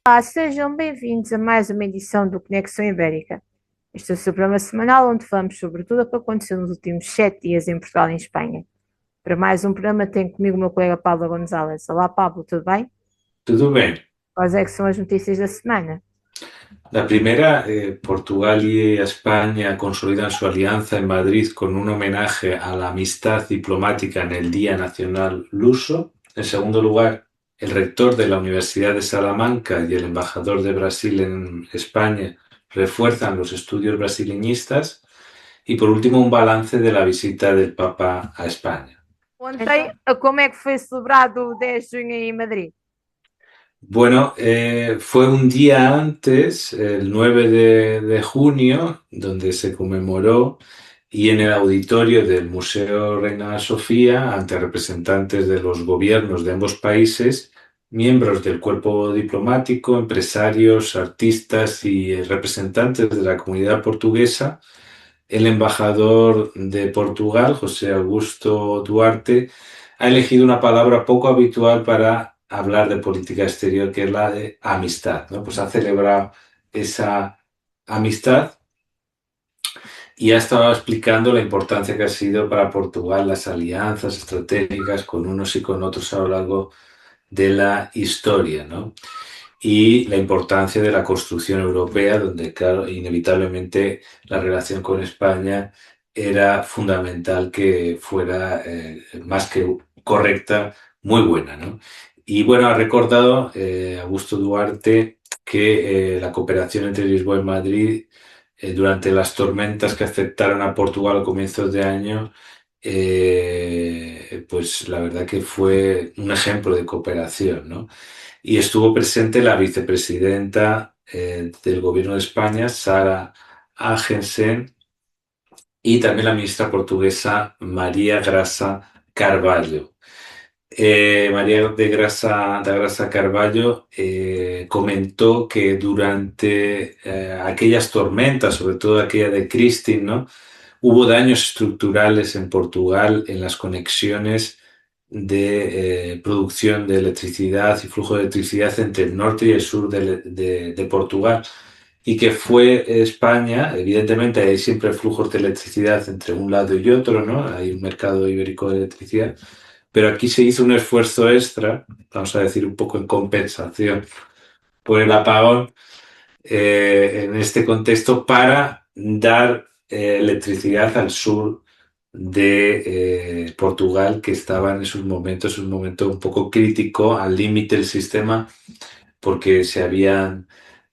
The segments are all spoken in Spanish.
Olá, sejam bem-vindos a mais uma edição do Conexão Ibérica. Este é o seu programa semanal onde falamos sobre tudo o que aconteceu nos últimos 7 dias em Portugal e em Espanha. Para mais um programa tenho comigo o meu colega Pablo Gonzalez. Olá, Pablo, tudo bem? Tudo bem. Quais é que são as notícias da semana? La primera, Portugal y España consolidan su alianza en Madrid con un homenaje a la amistad diplomática en el Día Nacional Luso. En segundo lugar, el rector de la Universidad de Salamanca y el embajador de Brasil en España refuerzan los estudios brasileñistas. Y por último, un balance de la visita del Papa a España. Ontem, como é que foi celebrado o 10 de junho em Madrid? Bueno, fue un día antes, el 9 de junio, donde se conmemoró y en el auditorio del Museo Reina Sofía, ante representantes de los gobiernos de ambos países, miembros del cuerpo diplomático, empresarios, artistas y representantes de la comunidad portuguesa, el embajador de Portugal, José Augusto Duarte, ha elegido una palabra poco habitual para hablar de política exterior, que es la de amistad, ¿no? Pues ha celebrado esa amistad y ha estado explicando la importancia que ha sido para Portugal las alianzas estratégicas con unos y con otros a lo largo de la historia, ¿no? Y la importancia de la construcción europea, donde, claro, inevitablemente la relación con España era fundamental que fuera más que correcta, muy buena, ¿no? Y bueno, ha recordado Augusto Duarte que la cooperación entre Lisboa y Madrid durante las tormentas que afectaron a Portugal a comienzos de año, pues la verdad que fue un ejemplo de cooperación, ¿no? Y estuvo presente la vicepresidenta del Gobierno de España, Sara Agensen, y también la ministra portuguesa María Grasa Carballo. María de Grasa Carballo comentó que durante aquellas tormentas, sobre todo aquella de Christine, ¿no? Hubo daños estructurales en Portugal en las conexiones de producción de electricidad y flujo de electricidad entre el norte y el sur de Portugal. Y que fue España, evidentemente hay siempre flujos de electricidad entre un lado y otro, ¿no? Hay un mercado ibérico de electricidad, pero aquí se hizo un esfuerzo extra, vamos a decir un poco en compensación por el apagón, en este contexto para dar electricidad al sur de Portugal, que estaba en esos momentos, un momento un poco crítico, al límite del sistema, porque se habían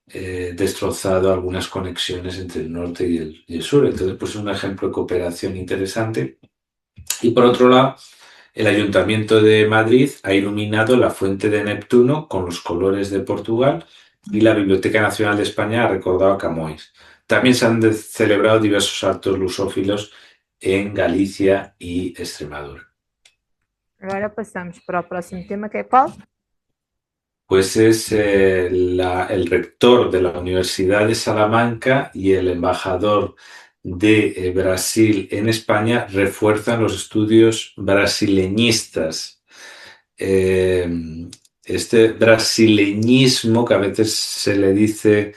destrozado algunas conexiones entre el norte y el sur. Entonces, pues es un ejemplo de cooperación interesante. Y por otro lado, el Ayuntamiento de Madrid ha iluminado la Fuente de Neptuno con los colores de Portugal y la Biblioteca Nacional de España ha recordado a Camões. También se han celebrado diversos actos lusófilos en Galicia y Extremadura. Agora passamos para o próximo tema, que é qual? Pues es el rector de la Universidad de Salamanca y el embajador de Brasil en España refuerzan los estudios brasileñistas. Eh, este brasileñismo, que a veces se le dice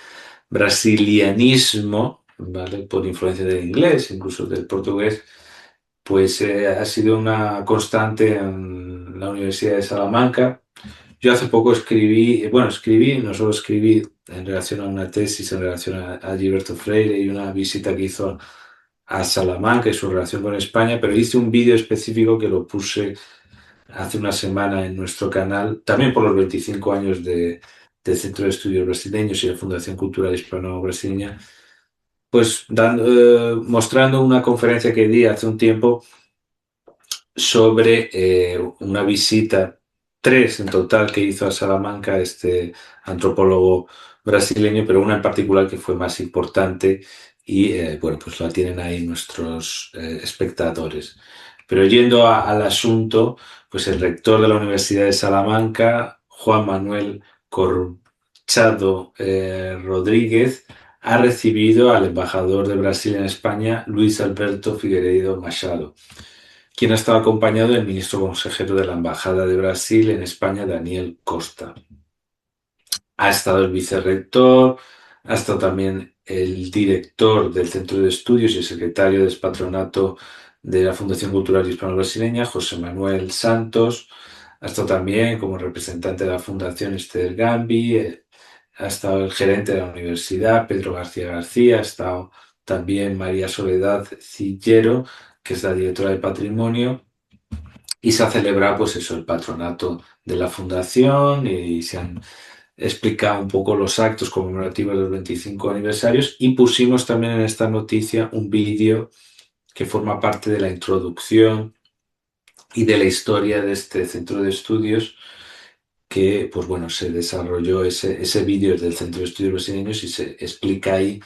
brasilianismo, ¿vale? Por influencia del inglés, incluso del portugués, pues ha sido una constante en la Universidad de Salamanca. Yo hace poco escribí, bueno, escribí, no solo escribí en relación a una tesis en relación a Gilberto Freire y una visita que hizo a Salamanca y su relación con España, pero hice un vídeo específico que lo puse hace una semana en nuestro canal, también por los 25 años del Centro de Estudios Brasileños y la Fundación Cultural Hispano-Brasileña, pues mostrando una conferencia que di hace un tiempo sobre una visita, tres en total, que hizo a Salamanca este antropólogo brasileño, pero una en particular que fue más importante y bueno, pues la tienen ahí nuestros espectadores. Pero yendo al asunto, pues el rector de la Universidad de Salamanca, Juan Manuel Corchado Rodríguez, ha recibido al embajador de Brasil en España, Luis Alberto Figueiredo Machado, quien ha estado acompañado del ministro consejero de la Embajada de Brasil en España, Daniel Costa. ha estado el vicerrector, ha estado también el director del Centro de Estudios y el secretario del Patronato de la Fundación Cultural Hispano-Brasileña, José Manuel Santos, ha estado también como representante de la Fundación Esther Gambi, ha estado el gerente de la universidad, Pedro García García, ha estado también María Soledad Cillero, que es la directora de Patrimonio, y se ha celebrado, pues eso, el patronato de la fundación y se han explicado un poco los actos conmemorativos de los 25 aniversarios y pusimos también en esta noticia un vídeo que forma parte de la introducción y de la historia de este centro de estudios que, pues bueno, se desarrolló ese vídeo del Centro de Estudios Brasileños y se explica ahí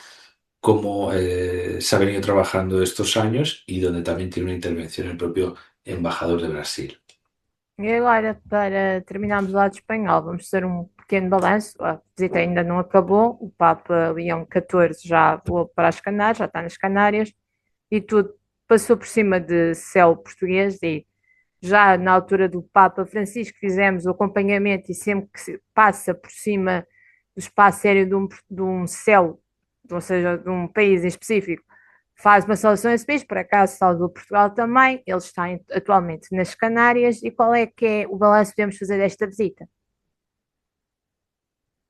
cómo se ha venido trabajando estos años y donde también tiene una intervención el propio embajador de Brasil. E agora, para terminarmos o lado espanhol, vamos fazer um pequeno balanço. A visita ainda não acabou, o Papa Leão XIV já voou para as Canárias, já está nas Canárias, e tudo passou por cima de céu português. E já na altura do Papa Francisco fizemos o acompanhamento, e sempre que se passa por cima do espaço aéreo de um céu, ou seja, de um país em específico, faz uma saudação a esse país. Por acaso saudou Portugal também. Ele está atualmente nas Canárias. E qual é que é o balanço que podemos fazer desta visita?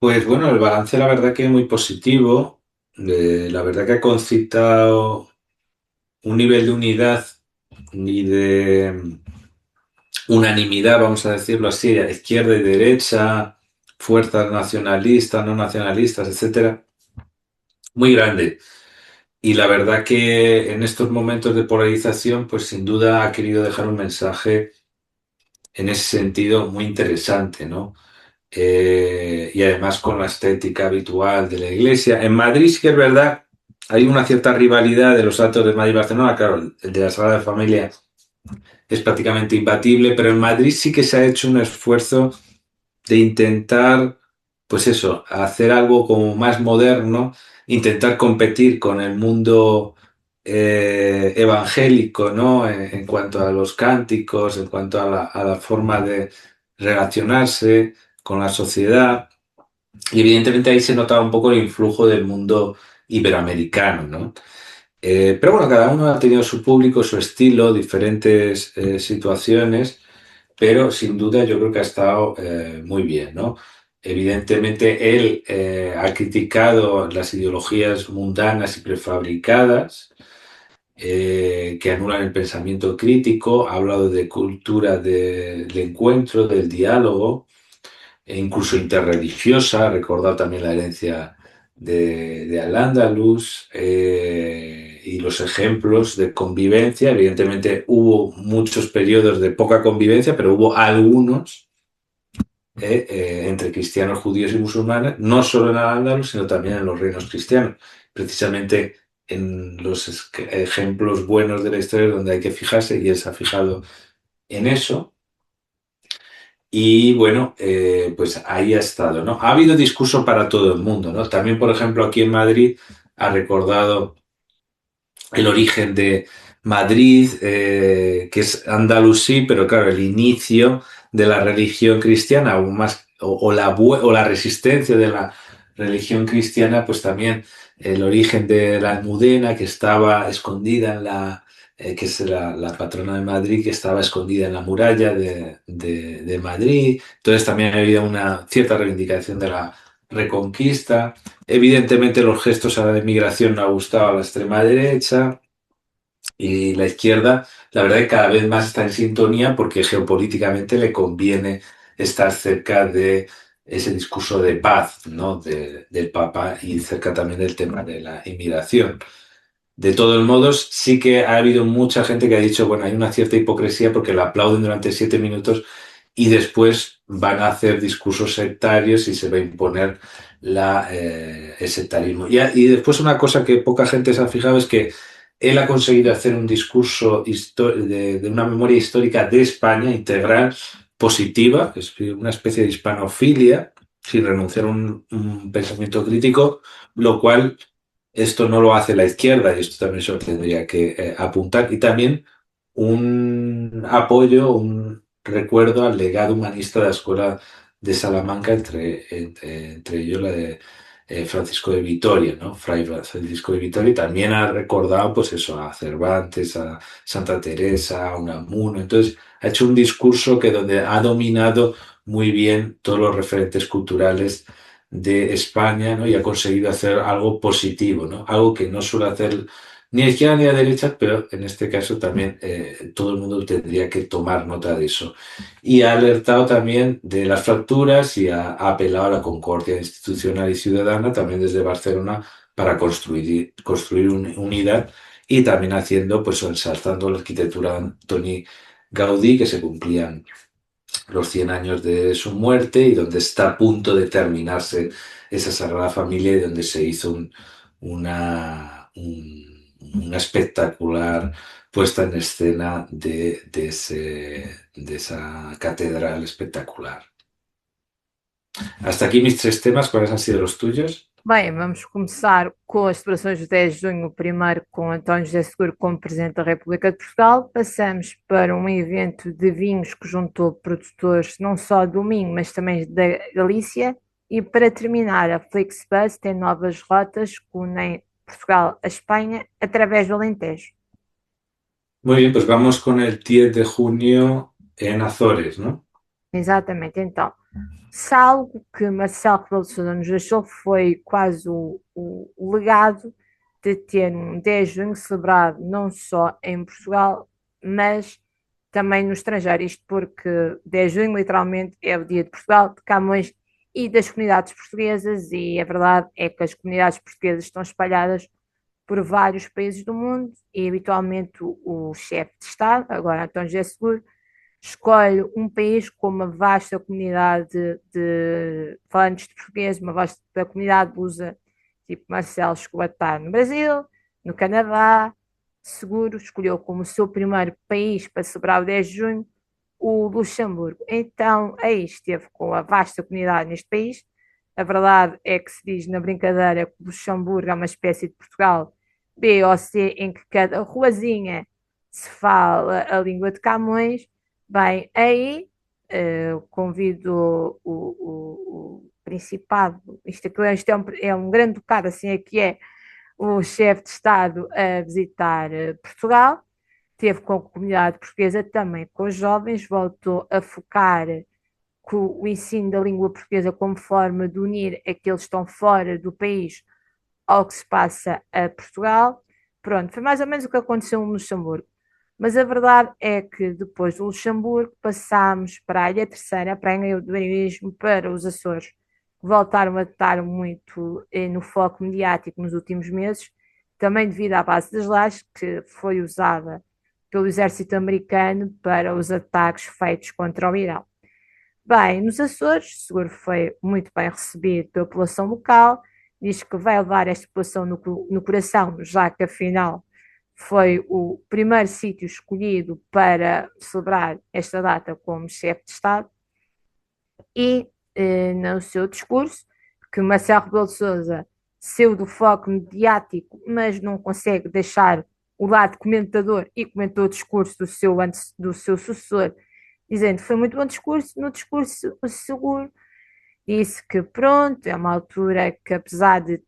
Pues bueno, el balance la verdad que es muy positivo. La verdad que ha concitado un nivel de unidad y de unanimidad, vamos a decirlo así, a izquierda y derecha, fuerzas nacionalistas, no nacionalistas, etcétera, muy grande. Y la verdad que en estos momentos de polarización, pues sin duda ha querido dejar un mensaje en ese sentido muy interesante, ¿no? Y además con la estética habitual de la iglesia. En Madrid sí que es verdad, hay una cierta rivalidad de los actos de Madrid y Barcelona, claro, el de la Sagrada Familia es prácticamente imbatible, pero en Madrid sí que se ha hecho un esfuerzo de intentar, pues eso, hacer algo como más moderno, intentar competir con el mundo evangélico, ¿no? En cuanto a los cánticos, en cuanto a la forma de relacionarse con la sociedad. Y evidentemente ahí se notaba un poco el influjo del mundo iberoamericano, ¿no? Pero bueno, cada uno ha tenido su público, su estilo, diferentes situaciones, pero sin duda yo creo que ha estado muy bien, ¿no? Evidentemente él ha criticado las ideologías mundanas y prefabricadas que anulan el pensamiento crítico, ha hablado de cultura del encuentro, del diálogo, e incluso interreligiosa, ha recordado también la herencia de Al-Ándalus y los ejemplos de convivencia. Evidentemente hubo muchos periodos de poca convivencia, pero hubo algunos entre cristianos, judíos y musulmanes, no solo en Al-Ándalus, sino también en los reinos cristianos. Precisamente en los ejemplos buenos de la historia donde hay que fijarse, y él se ha fijado en eso. Y bueno, pues ahí ha estado, ¿no? Ha habido discurso para todo el mundo, ¿no? También, por ejemplo, aquí en Madrid ha recordado el origen de Madrid, que es andalusí, pero claro, el inicio de la religión cristiana, aún más, o la resistencia de la religión cristiana, pues también el origen de la Almudena, que estaba escondida en que es la patrona de Madrid, que estaba escondida en la muralla de Madrid. Entonces también ha habido una cierta reivindicación de la Reconquista. Evidentemente los gestos a la inmigración no ha gustado a la extrema derecha y la izquierda, la verdad que cada vez más está en sintonía porque geopolíticamente le conviene estar cerca de ese discurso de paz, ¿no? Del Papa y cerca también del tema de la inmigración. De todos modos, sí que ha habido mucha gente que ha dicho, bueno, hay una cierta hipocresía porque lo aplauden durante 7 minutos y después van a hacer discursos sectarios y se va a imponer el sectarismo. Y después una cosa que poca gente se ha fijado es que él ha conseguido hacer un discurso de una memoria histórica de España integral, positiva, que es una especie de hispanofilia, sin renunciar a un pensamiento crítico, lo cual esto no lo hace la izquierda y esto también se lo tendría que apuntar. Y también un apoyo, un recuerdo al legado humanista de la Escuela de Salamanca, entre ellos la de Francisco de Vitoria, ¿no? Fray Francisco de Vitoria, y también ha recordado, pues eso, a Cervantes, a Santa Teresa, a Unamuno. Entonces, ha hecho un discurso que donde ha dominado muy bien todos los referentes culturales de España, ¿no? Y ha conseguido hacer algo positivo, ¿no? Algo que no suele hacer ni a izquierda ni a derecha, pero en este caso también todo el mundo tendría que tomar nota de eso. Y ha alertado también de las fracturas y ha apelado a la concordia institucional y ciudadana también desde Barcelona para construir unidad, y también haciendo, pues ensalzando la arquitectura de Antoni Gaudí, que se cumplían los 100 años de su muerte y donde está a punto de terminarse esa Sagrada Familia y donde se hizo una espectacular puesta en escena de esa catedral espectacular. Hasta aquí mis tres temas. ¿Cuáles han sido los tuyos? Bem, vamos começar com as celebrações de 10 de junho, o primeiro com António José Seguro como Presidente da República de Portugal. Passamos para um evento de vinhos que juntou produtores não só do Minho, mas também da Galícia. E para terminar, a Flixbus tem novas rotas que unem Portugal a Espanha através do Alentejo. Muy bien, pues vamos con el 10 de junio en Azores, ¿no? Exatamente, então. Se há algo que Marcelo Rebelo de Sousa nos deixou foi quase o legado de ter um 10 de junho celebrado não só em Portugal, mas também no estrangeiro. Isto porque 10 de junho literalmente é o dia de Portugal, de Camões e das comunidades portuguesas, e a verdade é que as comunidades portuguesas estão espalhadas por vários países do mundo e habitualmente o chefe de Estado, agora António José Seguro, escolhe um país com uma vasta comunidade de falantes de português, uma vasta comunidade lusa, tipo Marcelo chegou a estar no Brasil, no Canadá. Seguro escolheu como seu primeiro país para celebrar o 10 de junho o Luxemburgo. Então, aí esteve com a vasta comunidade neste país. A verdade é que se diz na brincadeira que o Luxemburgo é uma espécie de Portugal B ou C, em que cada ruazinha se fala a língua de Camões. Bem, aí convido o Principado, isto é um grande ducado, assim é que é, o chefe de Estado a visitar Portugal, teve com a comunidade portuguesa, também com os jovens, voltou a focar com o ensino da língua portuguesa como forma de unir aqueles que estão fora do país ao que se passa a Portugal. Pronto, foi mais ou menos o que aconteceu no Luxemburgo. Mas a verdade é que depois do Luxemburgo passámos para a Ilha Terceira, para a Ilha do Heroísmo, para os Açores, que voltaram a estar muito no foco mediático nos últimos meses, também devido à base das lajes, que foi usada pelo exército americano para os ataques feitos contra o Irão. Bem, nos Açores, seguro foi muito bem recebido pela população local, diz que vai levar esta população no coração, já que afinal foi o primeiro sítio escolhido para celebrar esta data como chefe de Estado. E no seu discurso, que Marcelo Rebelo de Sousa saiu do foco mediático, mas não consegue deixar o lado comentador, e comentou o discurso do seu sucessor, dizendo que foi muito bom discurso. No discurso, o Seguro disse que pronto, é uma altura que, apesar de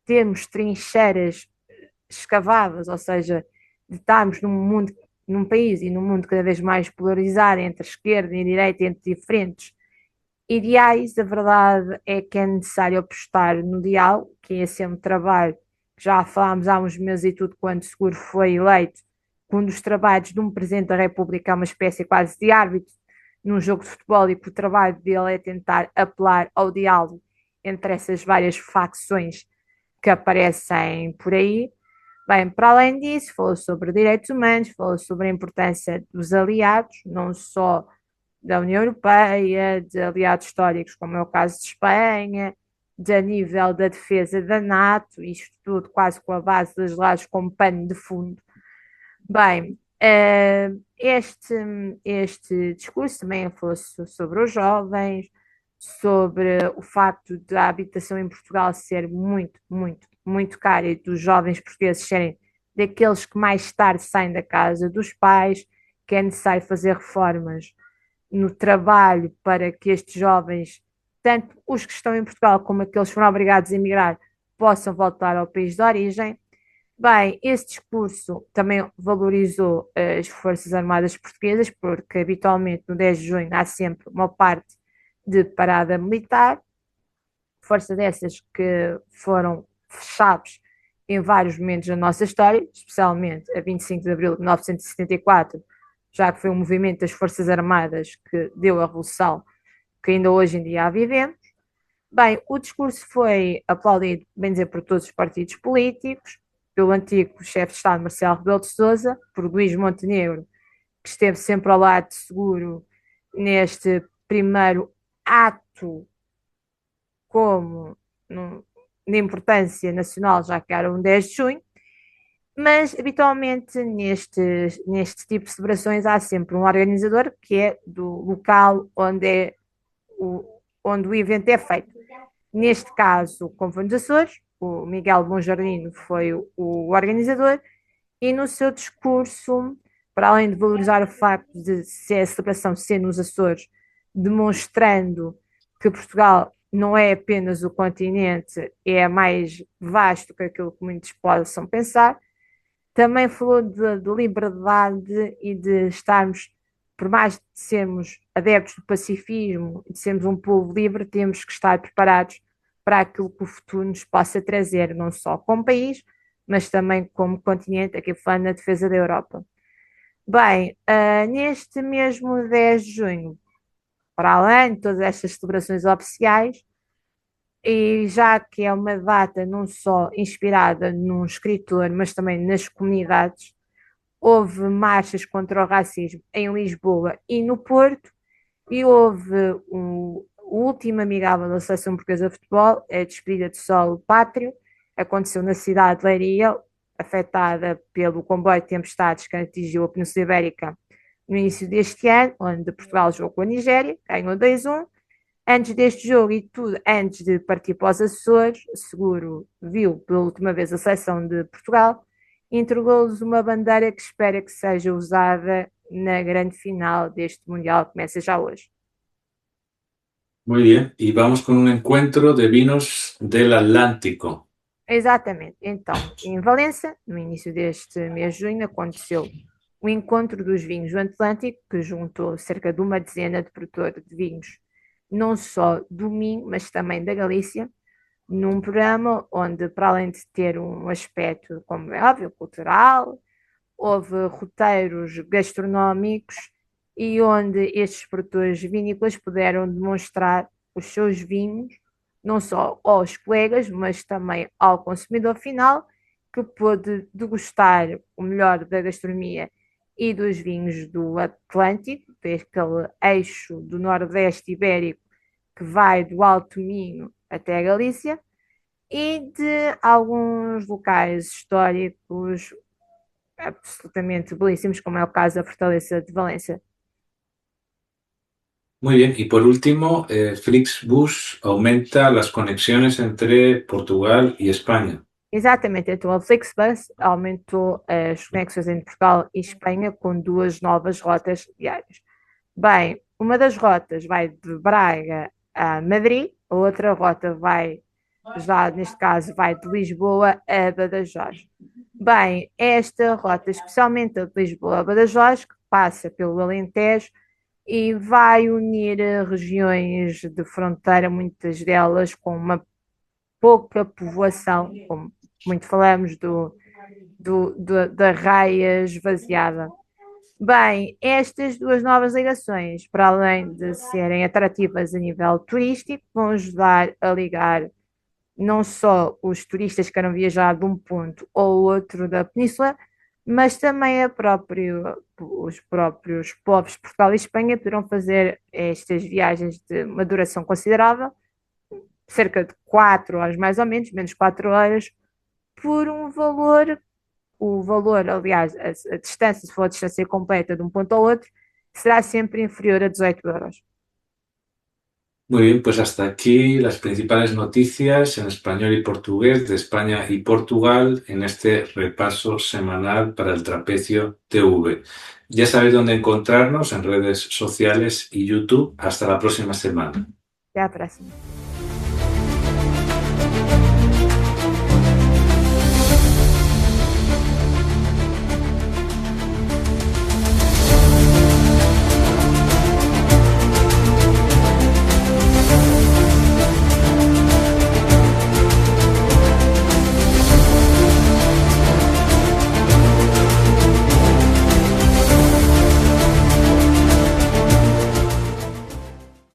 termos trincheiras escavadas, ou seja, de estarmos num país e num mundo cada vez mais polarizado entre a esquerda e a direita, entre diferentes ideais, a verdade é que é necessário apostar no diálogo, que esse é um trabalho que já falámos há uns meses e tudo, quando Seguro foi eleito, que um dos trabalhos de um Presidente da República é uma espécie quase de árbitro num jogo de futebol, e que o trabalho dele é tentar apelar ao diálogo entre essas várias facções que aparecem por aí. Bem, para além disso, falou sobre direitos humanos, falou sobre a importância dos aliados, não só da União Europeia, de aliados históricos, como é o caso de Espanha, de a nível da defesa da NATO, isto tudo quase com a base das lajes como pano de fundo. Bem, este discurso também falou sobre os jovens, sobre o facto da habitação em Portugal ser muito, muito, muito cara, e dos jovens portugueses serem daqueles que mais tarde saem da casa dos pais, que é necessário fazer reformas no trabalho para que estes jovens, tanto os que estão em Portugal como aqueles que foram obrigados a emigrar, possam voltar ao país de origem. Bem, esse discurso também valorizou as Forças Armadas Portuguesas, porque habitualmente no 10 de junho há sempre uma parte de parada militar, força dessas que foram chaves em vários momentos da nossa história, especialmente a 25 de abril de 1974, já que foi um movimento das Forças Armadas que deu a revolução que ainda hoje em dia a vivemos. Bem, o discurso foi aplaudido, bem dizer, por todos os partidos políticos, pelo antigo chefe de Estado Marcelo Rebelo de Sousa, por Luís Montenegro, que esteve sempre ao lado de seguro neste primeiro ato como de importância nacional, já que era um 10 de junho, mas habitualmente neste tipo de celebrações há sempre um organizador que é do local onde o evento é feito. Neste caso, como foi nos Açores, o Miguel Monjardino foi o organizador e no seu discurso, para além de valorizar o facto de ser a celebração ser nos Açores, demonstrando que Portugal não é apenas o continente, é mais vasto que aquilo que muitos possam pensar, também falou de liberdade e de estarmos, por mais de sermos adeptos do pacifismo e de sermos um povo livre, temos que estar preparados para aquilo que o futuro nos possa trazer, não só como país, mas também como continente, aqui falando na defesa da Europa. Bem, neste mesmo 10 de junho, para além de todas estas celebrações oficiais, e já que é uma data não só inspirada num escritor, mas também nas comunidades, houve marchas contra o racismo em Lisboa e no Porto, e houve o último amigável da Seleção Portuguesa de Futebol, a despedida de solo pátrio, aconteceu na cidade de Leiria, afetada pelo comboio de tempestades que atingiu a Península Ibérica no início deste ano, onde Portugal jogou com a Nigéria, ganhou 2-1. Antes deste jogo e tudo, antes de partir para os Açores, seguro viu pela última vez a seleção de Portugal, entregou-lhes uma bandeira que espera que seja usada na grande final deste Mundial que começa já hoje. Muy bien, y vamos con un encuentro de vinos del Atlántico. Exatamente. Então, em Valença, no início deste mês de junho, aconteceu o encontro dos vinhos do Atlântico, que juntou cerca de uma dezena de produtores de vinhos, não só do Minho, mas também da Galícia, num programa onde, para além de ter um aspecto, como é óbvio, cultural, houve roteiros gastronómicos e onde estes produtores vinícolas puderam demonstrar os seus vinhos, não só aos colegas, mas também ao consumidor final, que pôde degustar o melhor da gastronomia e dos vinhos do Atlântico, daquele eixo do Nordeste Ibérico que vai do Alto Minho até a Galícia, e de alguns locais históricos absolutamente belíssimos, como é o caso da Fortaleza de Valência. Muy bien, y por último, Flixbus aumenta las conexiones entre Portugal y España. Exatamente, então a Flixbus aumentou as conexões entre Portugal e Espanha com duas novas rotas diárias. Bem, uma das rotas vai de Braga a Madrid, a outra rota vai, já neste caso, vai de Lisboa a Badajoz. Bem, esta rota, especialmente a de Lisboa a Badajoz, que passa pelo Alentejo e vai unir regiões de fronteira, muitas delas com uma pouca povoação, como muito falamos da raia esvaziada. Bem, estas duas novas ligações, para além de serem atrativas a nível turístico, vão ajudar a ligar não só os turistas que queiram viajar de um ponto ou outro da península, mas também os próprios povos de Portugal e Espanha poderão fazer estas viagens de uma duração considerável, cerca de 4 horas mais ou menos 4 horas, por um valor, o valor, aliás, a distância, se for a distância completa de um ponto ao outro, será sempre inferior a 18 euros. Muy bien, pues hasta aquí las principales noticias en español y portugués de España y Portugal en este repaso semanal para el Trapecio TV. Ya sabéis dónde encontrarnos en redes sociales y YouTube. Hasta la próxima semana. Até à próxima.